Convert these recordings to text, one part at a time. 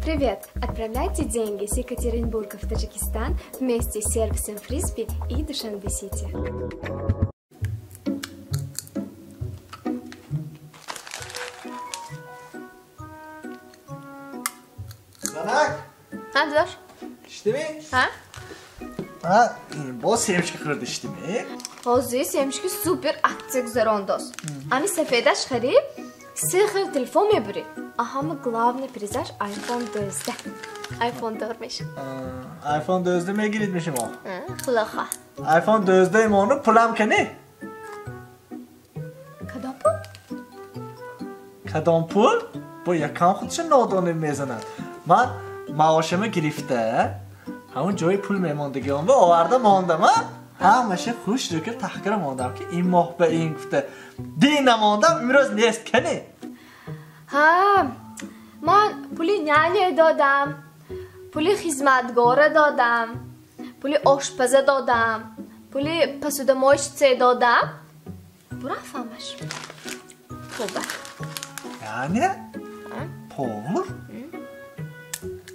Привет! Отправляйте деньги с Екатеринбурга в Таджикистан вместе с сервисом Фрисби и Душанбе-Сити. Zanak. Ha, dur. İşte mi? Ha? Ha, boz sevişki kırdı işte mi? Hozir semishki super aktiv zarondos. Ani safedash kharib, sekhir telefon meburi. Aham glavni prizaj iPhone 12. iPhone 4'miş. iPhone 12'me giritmişim o. Xulaxa. iPhone 12'deyim onu pulam kani? Kadam pul? Kadam pul? Bu yakan xudshi nodoni mezanan. Man maoshimni girifte. Hamon joyi pul memondigan va ovarda mondam ha? Hammashi xush dukib tahqir mondam ki in moh ba in gufte. Dina mondam umroz nest kani? Ha, man puli nyanya dodam. Puli xizmatgora dodam. Puli oshpaza dodam. Puli pasudamoyishche dodam. Burafamash. Xo'ba. Yani? Pul?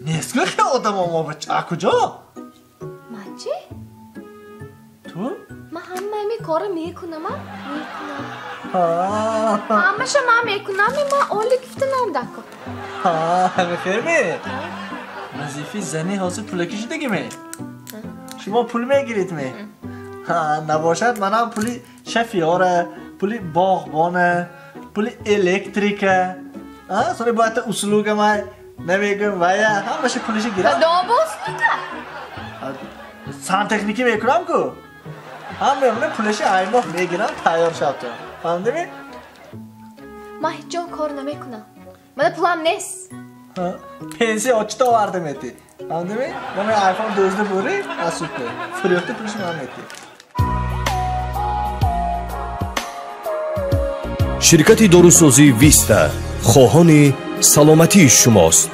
Neski ki odam olmamış akujo? Manchi? Tu? Ma hammami kora mekunam. Ha. Hammasha ma mekunam, ma oli giftanam dako. Ha, befemi. Nazifi zani hazır pul kişideki mi? Şuma pul me giritmi? Ha, naboshat manam puli şefiyore, puli bağbane, puli elektrike. Ha, sonra bu hatta usluga may nemegum vaya hammashi pulishi girar. Dobosluka. Santexniki mekuram ku. Hamma pulishi aymoq megiram tayyor shapti. Fahmdin mi? Ma hech joy kor namekunam. Mana pulam nes. Ha, pensiya ochda vardim eti. Fahmdin mi? Mana iPhone 12 buri asupte. Furyoqda pulishi mam eti. شرکت داروسازی ویستا خواهان سلامتی شماست.